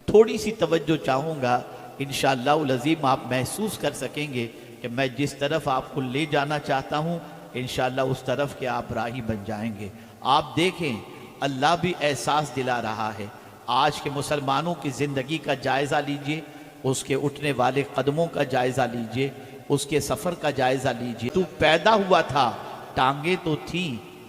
थोड़ी सी तवज्जो चाहूँगा, इंशाअल्लाह अज़ीम आप महसूस कर सकेंगे कि मैं जिस तरफ आपको ले जाना चाहता हूँ इंशाअल्लाह उस तरफ के आप राही बन जाएंगे। आप देखें, अल्लाह भी एहसास दिला रहा है। आज के मुसलमानों की ज़िंदगी का जायज़ा लीजिए, उसके उठने वाले कदमों का जायज़ा लीजिए, उसके सफ़र का जायज़ा लीजिए। तू पैदा हुआ था, टांगे तो थी,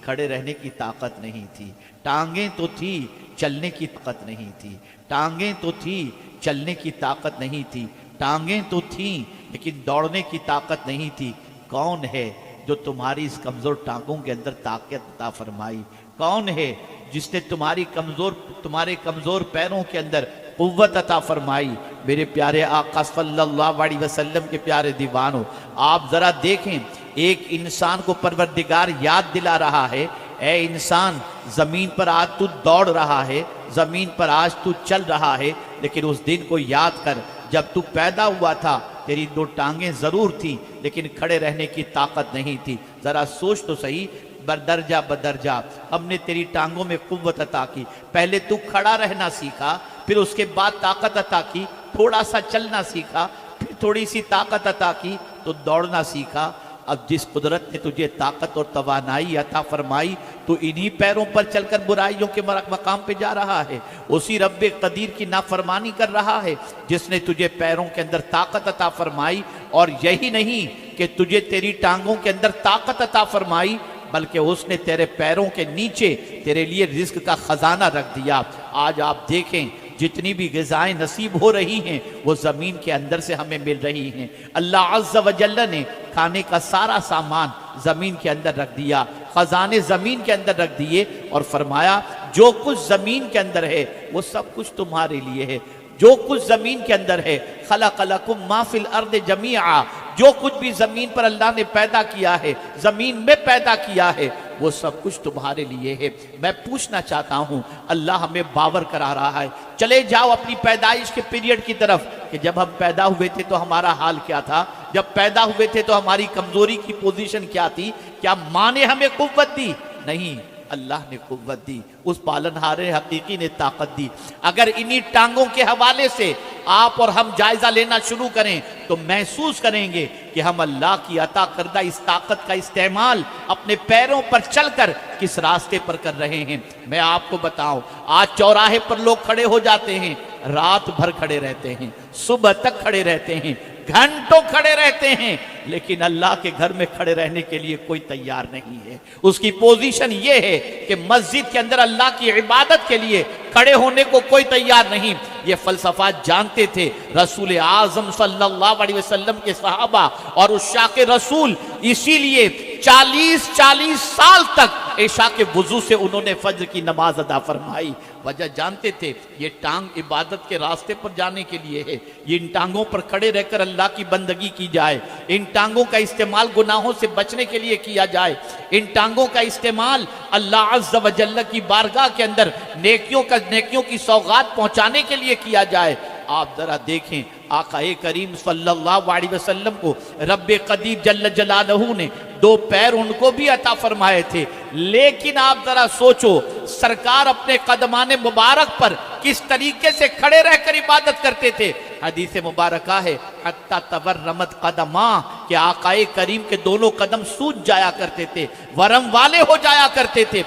खड़े रहने की ताकत नहीं थी। टांगे तो थी, चलने की ताकत नहीं थी। टांगे तो थी, चलने की ताकत नहीं थी। टांगे तो थी, लेकिन दौड़ने की ताकत नहीं थी। कौन है जो तुम्हारी इस कमज़ोर टांगों के अंदर ताकत अता फरमाई? कौन है जिसने तुम्हारे कमज़ोर पैरों के अंदर कुव्वत अता फरमाई? मेरे प्यारे आका सल्लल्लाहु अलैहि वसल्लम के प्यारे दीवानों, आप ज़रा देखें, एक इंसान को परवरदिगार याद दिला रहा है, ए इंसान, ज़मीन पर आज तू दौड़ रहा है, ज़मीन पर आज तू चल रहा है, लेकिन उस दिन को याद कर जब तू पैदा हुआ था तेरी दो टांगें ज़रूर थी, लेकिन खड़े रहने की ताकत नहीं थी। ज़रा सोच तो सही, बदरजा बदरजा हमने तेरी टांगों में कुव्वत अता की। पहले तू खड़ा रहना सीखा, फिर उसके बाद ताकत अता की, थोड़ा सा चलना सीखा, फिर थोड़ी सी ताकत अता की तो दौड़ना सीखा। अब जिस कुदरत ने तुझे ताकत और तवानाई अता फरमाई, तो इन्हीं पैरों पर चलकर बुराइयों के मकाम पे जा रहा है। उसी रब्बे कदीर की नाफरमानी कर रहा है जिसने तुझे पैरों के अंदर ताकत अता फरमाई। और यही नहीं कि तुझे तेरी टांगों के अंदर ताकत अता फरमाई, बल्कि उसने तेरे पैरों के नीचे तेरे लिए रिज्क का खजाना रख दिया। आज आप देखें, जितनी भी ग़िज़ाएं नसीब हो रही हैं वो ज़मीन के अंदर से हमें मिल रही हैं। अल्लाह अज़्ज़ व जल्ल ने खाने का सारा सामान ज़मीन के अंदर रख दिया, ख़जाने ज़मीन के अंदर रख दिए और फरमाया जो कुछ ज़मीन के अंदर है वो सब कुछ तुम्हारे लिए है। जो कुछ ज़मीन के अंदर है, खलक़लकुम मा फ़िल अर्द जमीआ, जो कुछ भी ज़मीन पर अल्लाह ने पैदा किया है, ज़मीन में पैदा किया है, वो सब कुछ तुम्हारे लिए है। मैं पूछना चाहता हूँ, अल्लाह हमें बावर करा रहा है, चले जाओ अपनी पैदाइश के पीरियड की तरफ कि जब हम पैदा हुए थे तो हमारा हाल क्या था, जब पैदा हुए थे तो हमारी कमज़ोरी की पोजीशन क्या थी, क्या माँ ने हमें कुव्वत दी? नहीं, अल्लाह ने कुव्वत दी, उस पालनहारे हकीकी ने ताकत दी। अगर इन्हीं टांगों के हवाले से आप और हम जायजा लेना शुरू करें तो महसूस करेंगे कि हम अल्लाह की अता करदा इस ताकत का इस्तेमाल अपने पैरों पर चलकर किस रास्ते पर कर रहे हैं। मैं आपको बताऊं, आज चौराहे पर लोग खड़े हो जाते हैं, रात भर खड़े रहते हैं, सुबह तक खड़े रहते हैं, घंटों खड़े रहते हैं, लेकिन अल्लाह के घर में खड़े रहने के लिए कोई तैयार नहीं है। उसकी पोजीशन ये है कि मस्जिद के अंदर अल्लाह की इबादत के लिए खड़े होने को कोई तैयार नहीं। ये फलसफा जानते थे रसूल आज़म सल्लल्लाहु अलैहि वसल्लम के सहाबा और उस्सा के रसूल, इसीलिए 40-40 साल तक इशा के वुजू से उन्होंने फज्र की नमाज अदा फरमाई। वजह जानते थे, ये टांग इबादत के रास्ते पर जाने के लिए है, ये इन टांगों पर खड़े रहकर अल्लाह की बंदगी की जाए, इन टांगों का इस्तेमाल गुनाहों से बचने के लिए किया जाए, इन टांगों का इस्तेमाल अल्लाह अज़्ज़ व जल्ल की बारगाह के अंदर नेकियों की सौगात पहुंचाने के लिए किया जाए। आप जरा देखें, आक़ाए करीम सल्लल्लाहु अलैहि वसल्लम को रब्बे कदीर जल्ल जलालहू ने 2 पैर उनको भी अता फरमाए थे, लेकिन आप जरा सोचो सरकार अपने कदमाने मुबारक पर किस तरीके से खड़े रहकर इबादत करते थे। हदीस मुबारका है, हत्ता तवर्रमत कदमा, कि आक़ाए करीम के दोनों कदम सूज जाया करते थे, वरम वाले हो जाया करते थे,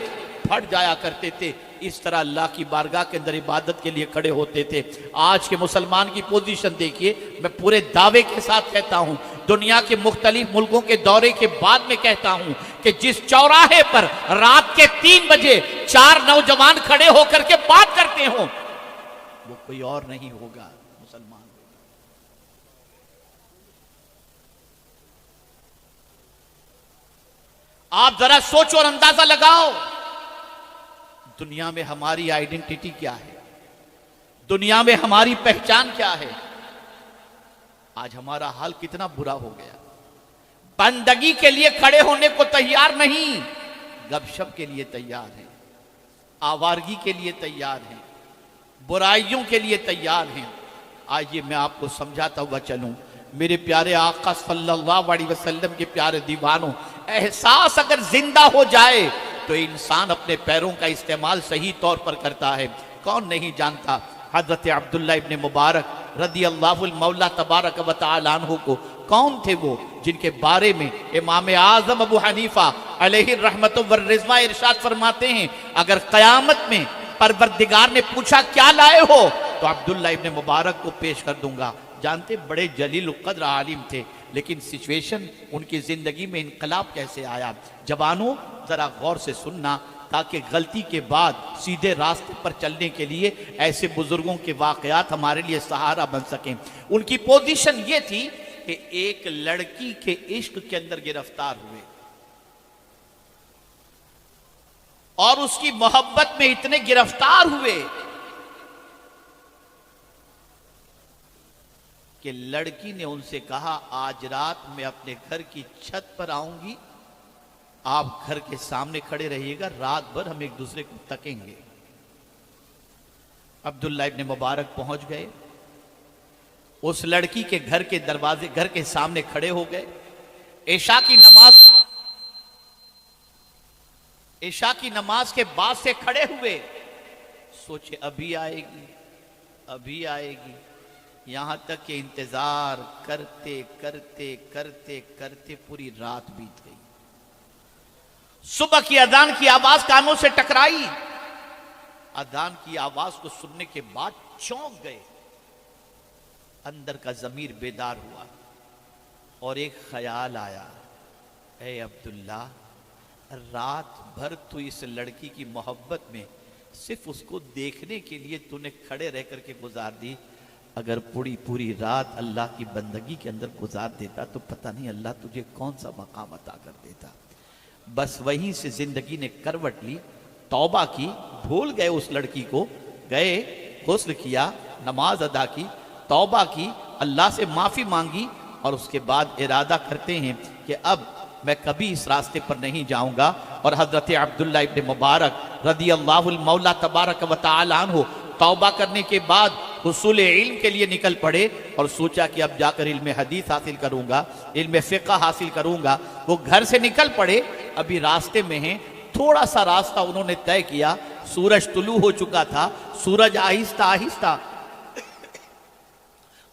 फट जाया करते थे। इस तरह अल्लाह की बारगाह के अंदर इबादत के लिए खड़े होते थे। आज के मुसलमान की पोजीशन देखिए, मैं पूरे दावे के साथ कहता हूँ, दुनिया के मुख्तलिफ मुल्कों के दौरे के बाद में कहता हूँ कि जिस चौराहे पर रात के 3 बजे 4 नौजवान खड़े होकर के बात करते हो वो कोई और नहीं होगा, मुसलमान। आप जरा सोचो और अंदाजा लगाओ, दुनिया में हमारी आइडेंटिटी क्या है, दुनिया में हमारी पहचान क्या है। आज हमारा हाल कितना बुरा हो गया। बंदगी के लिए खड़े होने को तैयार नहीं, गपशप के लिए तैयार है, आवारगी के लिए तैयार हैं, बुराइयों के लिए तैयार हैं। आइए मैं आपको समझाता हुआ चलूं, मेरे प्यारे आका सल्लल्लाहु अलैहि वसल्लम के प्यारे दीवानों, एहसास अगर जिंदा हो जाए तो इंसान अपने पैरों का इस्तेमाल सही तौर पर करता है। कौन नहीं जानता हजरत अब्दुल्ला इब्ने मुबारक रदी अल्लाहुल मौला तबारक व तआला अन्हु को कौन थे वो जिनके बारे में इमाम आजम अबू हनीफा अलैहि रहमतु व रिज़वा इरशाद फरमाते हैं, अगर क़यामत में परवरदिगार ने पूछा क्या लाए हो तो अब्दुल्ला इब्ने मुबारक को पेश कर दूंगा। जानते बड़े जलील क़द्र आलिम थे, लेकिन सिचुएशन उनकी जिंदगी में इनकलाब कैसे आया। जवानों जरा गौर से सुनना, ताकि गलती के बाद सीधे रास्ते पर चलने के लिए ऐसे बुजुर्गों के वाकयात हमारे लिए सहारा बन सकें। उनकी पोजीशन ये थी कि एक लड़की के इश्क के अंदर गिरफ्तार हुए और उसकी मोहब्बत में इतने गिरफ्तार हुए कि लड़की ने उनसे कहा, आज रात मैं अपने घर की छत पर आऊंगी, आप घर के सामने खड़े रहिएगा, रात भर हम एक दूसरे को तकेंगे। अब्दुल्ला इब्ने मुबारक पहुंच गए, उस लड़की के घर के दरवाजे घर के सामने खड़े हो गए। इशा की नमाज के बाद से खड़े हुए, सोचे अभी आएगी अभी आएगी, यहां तक कि इंतजार करते करते करते करते पूरी रात बीत गई। सुबह की अजान की आवाज कानों से टकराई। अजान की आवाज को सुनने के बाद चौंक गए, अंदर का जमीर बेदार हुआ और एक ख्याल आया, ए अब्दुल्ला, रात भर तू इस लड़की की मोहब्बत में सिर्फ उसको देखने के लिए तूने खड़े रह करके गुजार दी, अगर पूरी रात अल्लाह की बंदगी के अंदर गुजार देता तो पता नहीं अल्लाह तुझे कौन सा मकाम अता कर देता। बस वहीं से जिंदगी ने करवट ली, तौबा की, भूल गए उस लड़की को, गए गुस्ल किया, नमाज अदा की, तौबा की, अल्लाह से माफ़ी मांगी और उसके बाद इरादा करते हैं कि अब मैं कभी इस रास्ते पर नहीं जाऊंगा। और हजरत अब्दुल्ला इब्ने मुबारक रदी अल्लाहुल मौला तबारक व तआला अन्हु तौबा करने के बाद हुसूल इल्म के लिए निकल पड़े और सोचा कि अब जाकर इल्म हदीस हासिल करूंगा, इल्म फ़िक़्ह हासिल करूंगा। वो घर से निकल पड़े, अभी रास्ते में हैं, थोड़ा सा रास्ता उन्होंने तय किया, सूरज तुलू हो चुका था, सूरज आहिस्ता आहिस्ता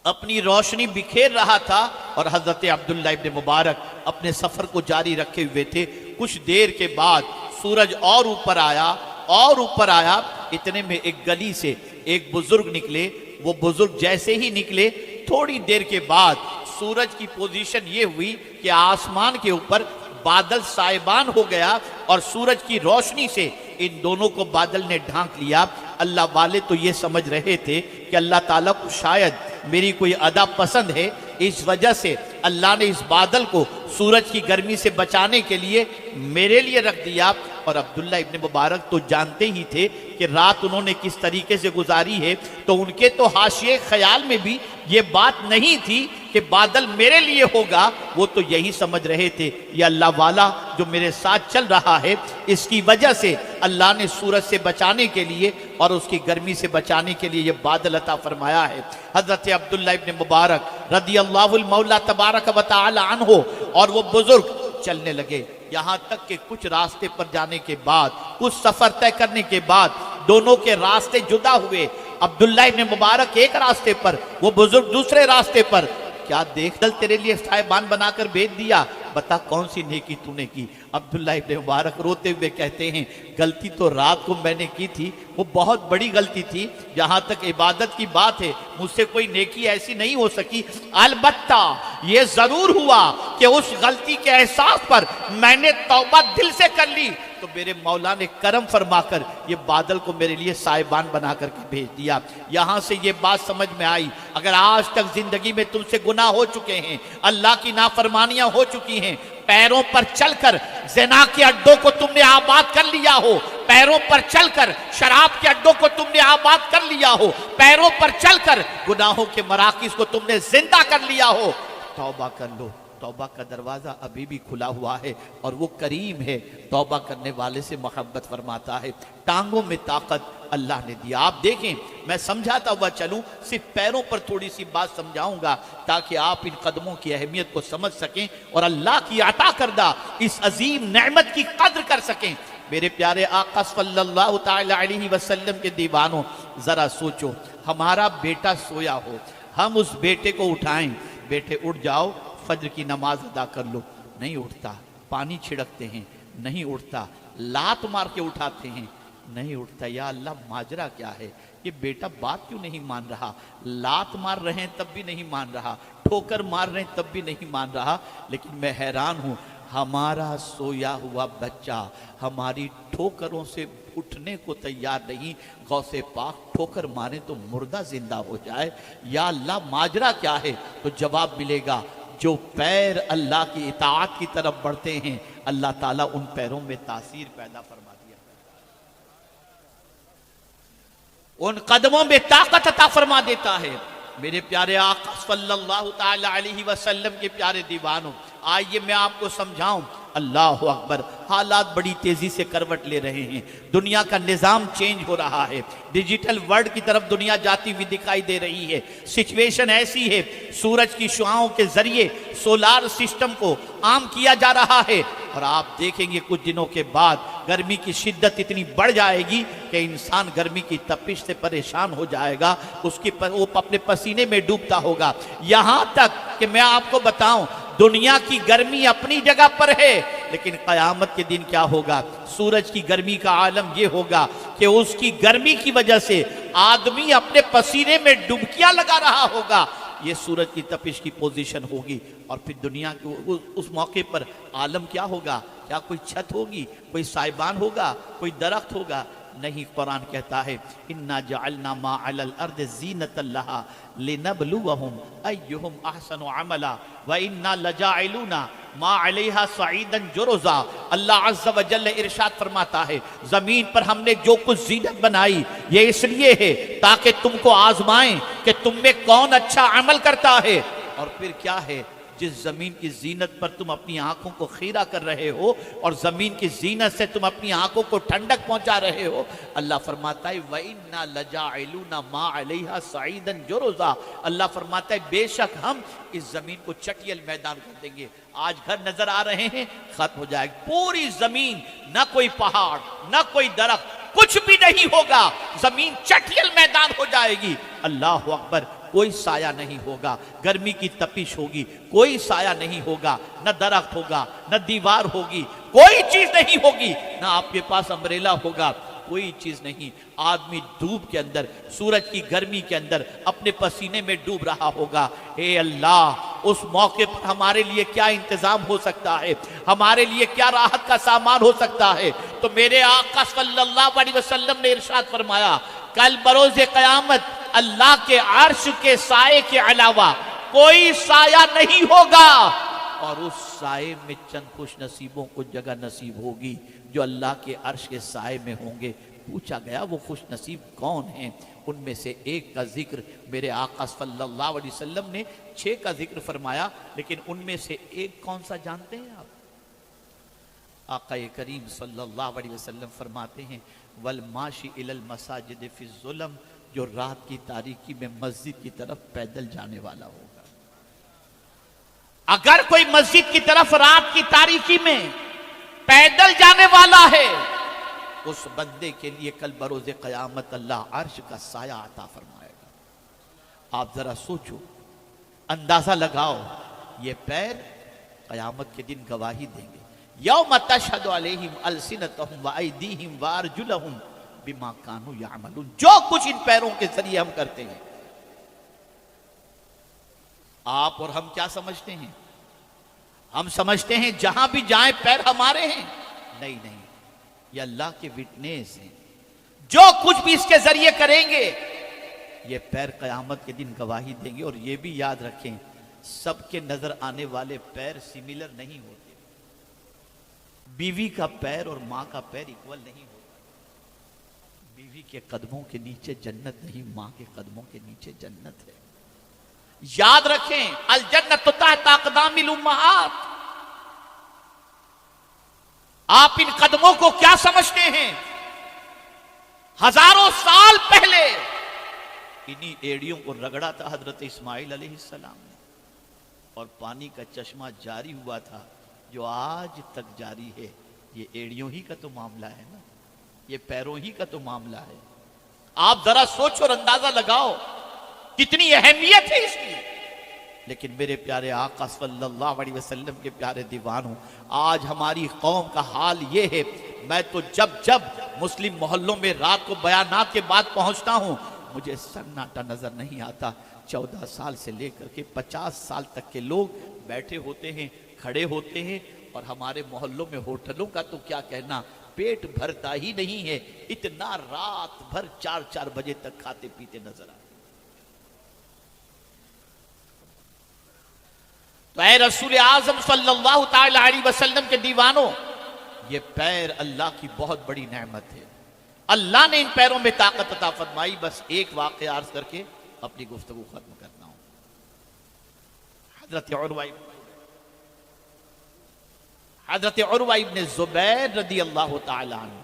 अपनी रोशनी बिखेर रहा था और हजरत अब्दुल्ला इब्ने मुबारक अपने सफर को जारी रखे हुए थे। कुछ देर के बाद सूरज और ऊपर आया और ऊपर आया, इतने में एक गली से एक बुजुर्ग निकले। वो बुजुर्ग जैसे ही निकले, थोड़ी देर के बाद सूरज की पोजीशन ये हुई कि आसमान के ऊपर बादल साइबान हो गया और सूरज की रोशनी से इन दोनों को बादल ने ढांक लिया। अल्लाह वाले तो ये समझ रहे थे कि अल्लाह ताला को शायद मेरी कोई अदा पसंद है, इस वजह से अल्लाह ने इस बादल को सूरज की गर्मी से बचाने के लिए मेरे लिए रख दिया। और अब्दुल्ला इब्ने मुबारक तो जानते ही थे कि रात उन्होंने किस तरीके से गुजारी है, तो उनके तो हाशिए ख्याल में भी ये बात नहीं थी कि बादल मेरे लिए होगा। वो तो यही समझ रहे थे ये अल्लाह वाला जो मेरे साथ चल रहा है, इसकी वजह से अल्लाह ने सूरज से बचाने के लिए और उसकी गर्मी से बचाने के लिए ये बादल अता फरमाया है। हजरत अब्दुल्ला इब्ने मुबारक रदी अल्लाहुल मौला तबारक व तआला अन्हु और वो बुजुर्ग चलने लगे, यहां तक कि कुछ रास्ते पर जाने के बाद, कुछ सफर तय करने के बाद दोनों के रास्ते जुदा हुए। अब्दुल्ला इब्ने मुबारक एक रास्ते पर, वो बुजुर्ग दूसरे रास्ते पर। क्या देख दल तेरे लिए साहिबान बनाकर भेज दिया, बता कौन सी नेकी तूने की। अब्दुल्ला इब्ने मुबारक रोते हुए कहते हैं, गलती तो रात को मैंने की थी, वो बहुत बड़ी गलती थी, जहां तक इबादत की बात है मुझसे कोई नेकी ऐसी नहीं हो सकी। अलबत्ता ये जरूर हुआ कि उस गलती के एहसास पर मैंने तौबा दिल से कर ली, तो मेरे मौला ने करम फरमाकर ये बादल को मेरे लिए साहिबान बना करके भेज दिया। यहां से ये बात समझ में आई, अगर आज तक जिंदगी में तुमसे गुनाह हो चुके हैं, अल्लाह की नाफरमानियां हो चुकी हैं, पैरों पर चलकर ज़िना के अड्डों को तुमने आबाद कर लिया हो, पैरों पर चलकर शराब के अड्डों को तुमने आबाद कर लिया हो, पैरों पर चलकर गुनाहों के मराकिज को तुमने जिंदा कर लिया हो, तौबा कर लो। तौबा का दरवाज़ा अभी भी खुला हुआ है और वो करीम है, तौबा करने वाले से मोहब्बत फरमाता है। टांगों में ताकत, अल्लाह ने दिया। आप देखें, मैं समझाता हुआ चलूं, सिर्फ पैरों पर थोड़ी सी बात समझाऊंगा ताकि आप इन कदमों की अहमियत को समझ सकें और अल्लाह की अता करदा इस अजीम नेमत की कद्र कर सकें। मेरे प्यारे आका सल्लल्लाहु तआला अलैहि वसल्लम के दीवानों, जरा सोचो, हमारा बेटा सोया हो, हम उस बेटे को उठाएं, बेटे उठ जाओ, फज्र की नमाज अदा कर लो, नहीं उठता। पानी छिड़कते हैं, नहीं उठता। लात मार के उठाते हैं, नहीं उठता। या अल्लाह, माजरा क्या है? ये बेटा बात क्यों नहीं मान रहा? लात मार रहे हैं तब भी नहीं मान रहा, ठोकर मार रहे हैं तब भी नहीं मान रहा। लेकिन मैं हैरान हूं, हमारा सोया हुआ बच्चा हमारी ठोकरों से उठने को तैयार नहीं। गौसे पाक ठोकर मारे तो मुर्दा जिंदा हो जाए। या अल्लाह, माजरा क्या है? तो जवाब मिलेगा, जो पैर अल्लाह की इताअत की तरफ बढ़ते हैं, अल्लाह ताला उन पैरों में तासीर पैदा फरमा दिया, उन कदमों में ताकत अता फरमा देता है। मेरे प्यारे आका सल्लल्लाहु तआला अलैहि वसल्लम के प्यारे दीवानों, आइए मैं आपको समझाऊं। अल्लाह अकबर, हालात बड़ी तेजी से करवट ले रहे हैं, दुनिया का निजाम चेंज हो रहा है, डिजिटल वर्ल्ड की तरफ दुनिया जाती हुई दिखाई दे रही है। सिचुएशन ऐसी है, सूरज की शुआओं के जरिए सोलार सिस्टम को आम किया जा रहा है और आप देखेंगे कुछ दिनों के बाद गर्मी की शिद्दत इतनी बढ़ जाएगी कि इंसान गर्मी की तपिश से परेशान हो जाएगा, वो अपने पसीने में डूबता होगा। यहां तक कि मैं आपको बताऊं, दुनिया की गर्मी अपनी जगह पर है, लेकिन कयामत के दिन क्या होगा? सूरज की गर्मी का आलम यह होगा कि उसकी गर्मी की वजह से आदमी अपने पसीने में डुबकियां लगा रहा होगा। ये सूरज की तपिश की पोजीशन होगी और फिर दुनिया के उस मौके पर आलम क्या होगा? क्या कोई छत होगी, कोई साइबान होगा, कोई दरख्त होगा? नहीं, कुरान कहता है, इन्ना जअलना मा अलल अर्द ज़ीनतल लहा लिनबलुवहुम अय्युहुम अहसनु अमला व इन्ना लजाइलूना मा अलैहा सईदन जुरुज़ा। अल्लाह अज़्ज़ा व जल्ल इरशाद फरमाता है, जमीन पर हमने जो कुछ जीनत बनाई ये इसलिए है ताकि तुमको आजमाएं कि तुम में कौन अच्छा अमल करता है। और फिर क्या है? जिस जमीन की जीनत पर तुम अपनी आंखों को खीरा कर रहे हो और जमीन की जीनत से तुम अपनी आंखों को ठंडक पहुंचा रहे हो, अल्लाह फरमाता है वइन्ना लजाइलूना मा अलैहा सईदन जुरुज़ा। अल्लाह फरमाता है, बेशक हम इस जमीन को चटियल मैदान कर देंगे। आज घर नजर आ रहे हैं, खत्म हो जाएगी पूरी जमीन, ना कोई पहाड़, ना कोई दरख्त, कुछ भी नहीं होगा, जमीन चटियल मैदान हो जाएगी। अल्लाह अकबर, कोई साया नहीं होगा, गर्मी की तपिश होगी, कोई साया नहीं होगा, न दरख्त होगा, न दीवार होगी, कोई चीज नहीं होगी, न आपके पास अम्ब्रेला होगा, कोई चीज नहीं। आदमी धूप के अंदर, सूरज की गर्मी के अंदर अपने पसीने में डूब रहा होगा। हे अल्लाह, उस मौके पर हमारे लिए क्या इंतजाम हो सकता है, हमारे लिए क्या राहत का सामान हो सकता है? तो मेरे आका सल्लल्लाहु अलैहि वसल्लम ने इरशाद फरमाया, कल बरोज़े क़यामत अल्लाह के अर्श के साए के अलावा कोई साया नहीं होगा और उस साए में चंद खुश नसीबों को जगह नसीब होगी जो अल्लाह के अर्श के साए में होंगे। पूछा गया, वो खुश नसीब कौन हैं? उनमें से एक का जिक्र मेरे आका सल्लल्लाहु अलैहि वसल्लम ने 6 का जिक्र फरमाया, लेकिन उनमें से एक कौन सा जानते हैं आप? आका करीम सल्लल्लाहु अलैहि वसल्लम फरमाते हैं, वल माशी इलल मसाजिद फी ज़ुल्म, जो रात की तारीकी में मस्जिद की तरफ पैदल जाने वाला होगा। अगर कोई मस्जिद की तरफ रात की तारीकी में पैदल जाने वाला है, उस बंदे के लिए कल बरोज़े क़यामत अल्लाह अर्श का साया अता फरमाएगा। आप जरा सोचो, अंदाजा लगाओ, ये पैर क़यामत के दिन गवाही देंगे। यौम तशहदु अलैहिम अलसिनतहुम व अयदीहिम व अर्जुलहुम बिमा कानू यामलून, जो कुछ इन पैरों के जरिए हम करते हैं। आप और हम क्या समझते हैं? हम समझते हैं जहां भी जाएं पैर हमारे हैं। नहीं नहीं, ये अल्लाह के विटनेस हैं। जो कुछ भी इसके जरिए करेंगे, ये पैर कयामत के दिन गवाही देंगे। और ये भी याद रखें, सबके नजर आने वाले पैर सिमिलर नहीं होते। बीवी का पैर और मां का पैर इक्वल नहीं होता। बीवी के कदमों के नीचे जन्नत नहीं, मां के कदमों के नीचे जन्नत है। याद रखें, अल जन्नत तहत अक़दामिल उम्महात। आप इन कदमों को क्या समझते हैं? हजारों साल पहले इन्हीं एड़ियों को रगड़ा था हजरत इस्माइल अलैहिस्सलाम ने, और पानी का चश्मा जारी हुआ था जो आज तक जारी है। ये एड़ियों ही का तो मामला है ना, ये पैरों ही का तो मामला है। आप जरा सोचो और अंदाजा लगाओ कितनी अहमियत है इसकी। लेकिन मेरे प्यारे आका सल्लल्लाहु अलैहि वसल्लम के प्यारे दीवानों, आज हमारी कौम का हाल ये है। मैं तो जब जब मुस्लिम मोहल्लों में रात को बयानात के बाद पहुंचता हूं, मुझे सन्नाटा नजर नहीं आता। 14 साल से लेकर के 50 साल तक के लोग बैठे होते हैं, खड़े होते हैं, और हमारे मोहल्लों में होटलों का तो क्या कहना, पेट भरता ही नहीं है। इतना रात भर 4-4 बजे तक खाते पीते नजर आते। तो ऐ रसूल आजम सल्लल्लाहु ताला अलैहि वसल्लम के दीवानों, ये पैर अल्लाह की बहुत बड़ी नेमत है। अल्लाह ने इन पैरों में ताकत अता फरमाई। बस एक वाक़या अर्ज करके अपनी गुफ्तगू खत्म करना हूं। हजरत उरवा इब्न जुबैर रदी अल्लाह ताला अन्हु,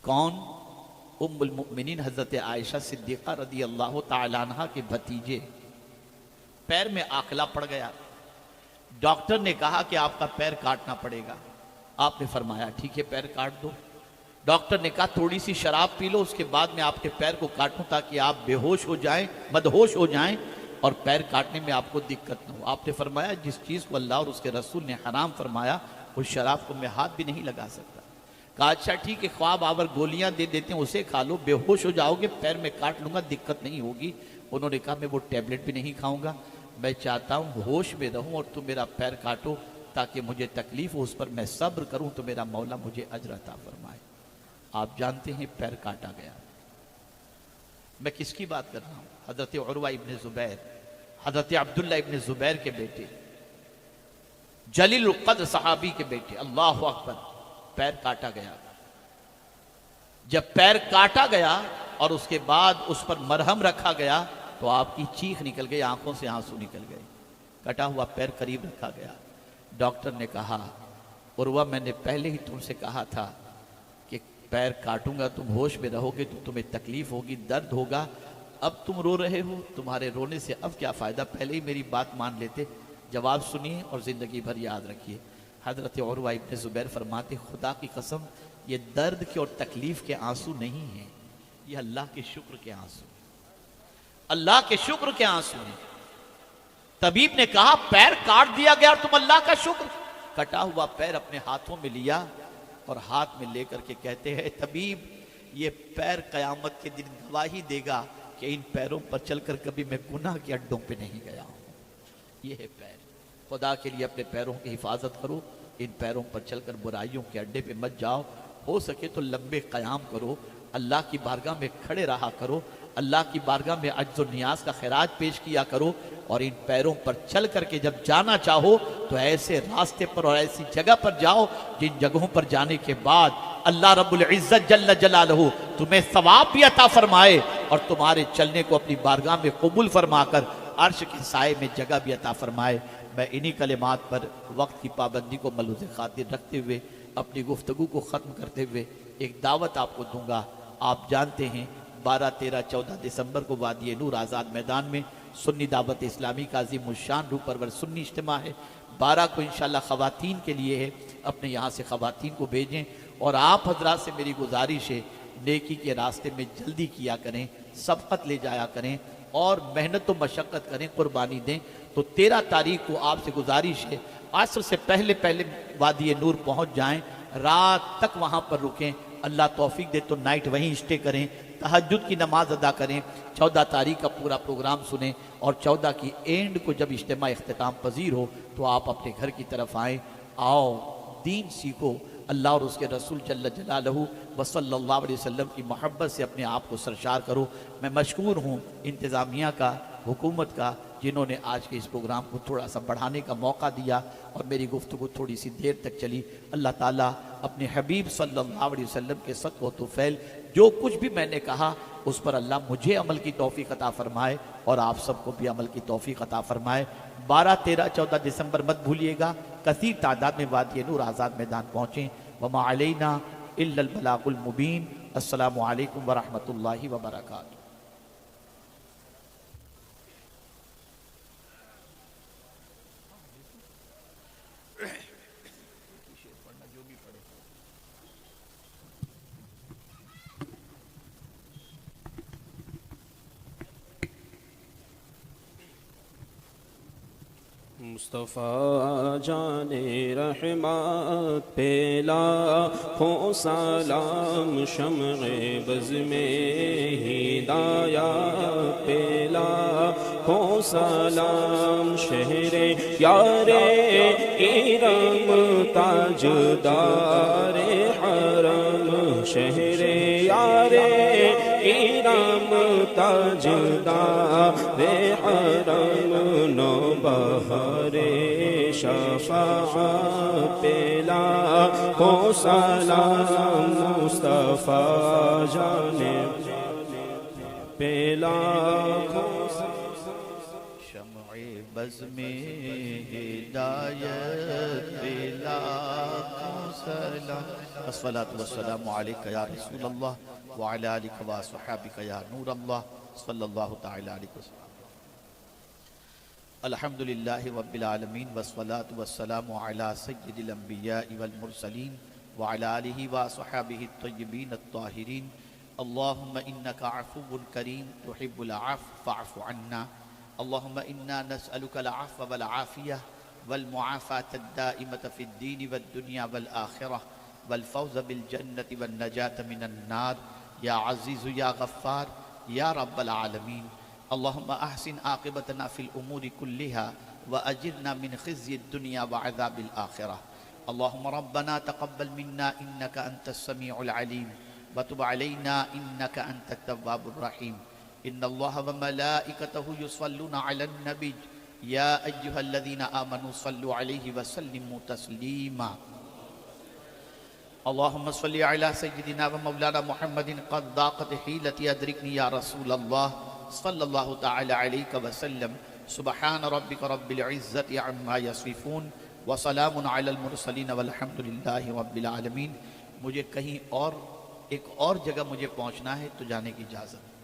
कौन? उम्मुल मुमिनीन हजरत आयशा सिद्दीक़ा रदी अल्लाह ताला अन्हा के भतीजे। पैर में आखला पड़ गया। डॉक्टर ने कहा कि आपका पैर काटना पड़ेगा। आपने फरमाया ठीक है, पैर काट दो। डॉक्टर ने कहा थोड़ी सी शराब पी लो, उसके बाद में आपके पैर को काटूं ताकि आप बेहोश हो जाएं, मदहोश हो जाएं और पैर काटने में आपको दिक्कत न हो। आपने फरमाया जिस चीज़ को अल्लाह और उसके रसूल ने हराम फरमाया उस शराब को मैं हाथ भी नहीं लगा सकता। कहा अच्छा ठीक है, ख्वाब आवर गोलियां दे देते हैं, उसे खा लो, बेहोश हो जाओगे, पैर में काट लूंगा, दिक्कत नहीं होगी। उन्होंने कहा मैं वो टैबलेट भी नहीं खाऊंगा, मैं चाहता हूँ होश में रहूं और तुम मेरा पैर काटो ताकि मुझे तकलीफ हो, उस पर मैं सब्र करूं तो मेरा मौला मुझे अजर अता फरमाए। आप जानते हैं पैर काटा गया। मैं किसकी बात कर रहा हूं? हजरत उरवा इब्न जुबैर, हजरत अब्दुल्ला इब्न जुबैर के बेटे, जलील कद्र सहाबी के बेटे। अल्लाह अकबर। पैर काटा गया। जब पैर काटा गया और उसके बाद उस पर मरहम रखा गया तो आपकी चीख निकल गई, आंखों से आंसू निकल गए। कटा हुआ पैर करीब रखा गया। डॉक्टर ने कहा उरवा मैंने पहले ही तुमसे कहा था कि पैर काटूंगा, तुम होश में रहोगे तो तुम्हें तकलीफ होगी, दर्द होगा। अब तुम रो रहे हो, तुम्हारे रोने से अब क्या फ़ायदा, पहले ही मेरी बात मान लेते। जवाब सुनिए और ज़िंदगी भर याद रखिए। हज़रत उरवा इब्न ज़ुबैर फरमाते खुदा की कसम ये दर्द के और तकलीफ़ के आंसू नहीं हैं, ये अल्लाह के शुक्र के आंसू, अल्लाह के शुक्र के आंसू हैं। तबीब ने कहा पैर काट दिया गया और तुम अल्लाह का शुक्र। कटा हुआ पैर अपने हाथों में लिया और हाथ में लेकर के कहते हैं तबीब ये पैर कयामत के दिन गवाही देगा कि इन पैरों पर चलकर कभी मैं गुनाह के अड्डों पे नहीं गया हूं। ये है पैर। खुदा के लिए अपने पैरों की हिफाजत करो, इन पैरों पर चलकर बुराइयों के अड्डे पे मत जाओ। हो सके तो लंबे क़याम करो, अल्लाह की बारगाह में खड़े रहा करो, अल्लाह की बारगाह में अज्ज़ व नियाज़ का खैराज पेश किया करो। और इन पैरों पर चल करके जब जाना चाहो तो ऐसे रास्ते पर और ऐसी जगह पर जाओ जिन जगहों पर जाने के बाद अल्लाह रब्बुल इज़्ज़त जल्ल जलालहू तुम्हें सवाब भी अता फरमाए और तुम्हारे चलने को अपनी बारगाह में कबूल फरमाकर अर्श के साए में जगह भी अता फरमाए। मैं इन्हीं कलिमात पर वक्त की पाबंदी को मलूज़ खातिर रखते हुए अपनी गुफ्तगू को ख़त्म करते हुए एक दावत आपको दूंगा। आप जानते हैं 12, 13, 14 दिसंबर को वादी नूर आज़ाद मैदान में सुन्नी दावत इस्लामी का अज़ीमुश्शान रूह परवर सुन्नी इज्तिमा है। 12 को इंशाअल्लाह ख़वातीन के लिए है, अपने यहाँ से ख़वातीन को भेजें। और आप हजरात से मेरी गुजारिश है नेकी के रास्ते में जल्दी किया करें, सबकत ले जाया करें और मेहनत व मशक्क़त करें, कुर्बानी दें। तो 13 तारीख को आपसे गुजारिश है असर से पहले पहले वादी नूर पहुँच जाएँ, रात तक वहाँ पर रुकें। अल्लाह तौफीक दे तो नाइट वहीं स्टे करें, तहज्जुद की नमाज अदा करें, 14 तारीख का पूरा प्रोग्राम सुनें और 14 की एंड को जब इज्तिमा इख्तिताम पजीर हो तो आप अपने घर की तरफ आएँ। आओ दीन सीखो, अल्लाह और उसके रसूल जल्ल जलालहू व सल्लल्लाहु अलैहि वसल्लम की मोहब्बत से अपने आप को सरशार करो। मैं मशकूर हूँ इंतज़ामिया का, हुकूमत का, जिन्होंने आज के इस प्रोग्राम को थोड़ा सा बढ़ाने का मौका दिया और मेरी गुफ्तगू थोड़ी सी देर तक चली। अल्लाह ताला अपने हबीब सल्लल्लाहु अलैहि वसल्लम के सदक़ व तुफ़ैल जो कुछ भी मैंने कहा उस पर अल्लाह मुझे अमल की तौफ़ीक़ अता फ़रमाए और आप सबको भी अमल की तौफ़ीक़ अता फ़रमाए। 12, 13, 14 दिसंबर मत भूलिएगा, कसीर तादाद में वादी नूर आज़ाद मैदान पहुँचें। वमा अलैना इल्लल बलागुल मुबीन। अस्सलामु अलैकुम व रहमतुल्लाहि व बरकातुहू। मुस्तफ़ा जाने रहमत पे लाखों सलाम, शम्ए बज़ में हिदायत पे लाखों सलाम, शहरे यारे इरम ताजदारे हरम, शहरे यारे इरम ताजदारे हरम, नो बहरे शफ़ाअत पे लाखों सलाम, मुस्तफ़ा जाने पे लाखों शम्ए बज़ में हिदायत पे लाखों सलाम। अस्सलातु वस्सलामु अलैका या रसूलल्लाह व अला आलिका व अस्हाबिका या नूरल्लाह सल्लल्लाहु तआला अलैहि वसल्लम। अल्हम्दुलिल्लाहि रब्बिल आलमीन वस्सलातु वस्सलामु अला सय्यिदिल अंबियाइ वल मुरसलीन व अला आलिहि व अस्हाबिहि अत्तय्यिबीन अत्ताहिरीन। अल्लाहुम्मा इन्नका अफ़ुव्वुन करीम तुहिब्बुल अफ़्व फ़अफ़ु अन्ना। अल्लाहुम्मा इन्ना नस्अलुकल अफ़्व वल आफ़ियह वल मुआफ़ात अद्दाइमत फ़िद्दीन वद्दुनिया वल आख़िरह वल फ़ौज़ बिल जन्नति वन नजात मिनन नार या अज़ीज़ु या गफ़्फ़ार या रब्बल आलमीन। अल्लाहुम्मा अहसिन आक़िबतना फ़िल उमूरि कुल्लिहा व अजिरना मिन ख़िज़्यिद दुनिया व अज़ाबिल आख़िरह। अल्लाहुम्मा रब्बना तक़ब्बल मिन्ना इन्नका अंतस समीउल अलीम व तुब अलैना इन्नका अंतत तव्वाबुर रहीम। इन्नल्लाहा व मलाइकतहु युसल्लूना अलन नबी या अय्युहल्लज़ीना आमनू सल्लु अलैहि व सल्लिमू तस्लीमा। अल्लाहुम्मा सल्लि अला सय्यिदिना व मौलाना मुहम्मदिन क़द ज़ाक़त हीलती अदरिकनी या रसूलल्लाह सल्लल्लाहु तआला अलैहि व सल्लम। सुब्हान रब्बिका रब्बिल इज़्ज़ति अम्मा यसिफ़ून व सलामुन अलल मुरसलीन वल्हम्दुलिल्लाहि रब्बिल आलमीन। मुझे कहीं और एक और जगह मुझे पहुंचना है, तो जाने की इजाज़त।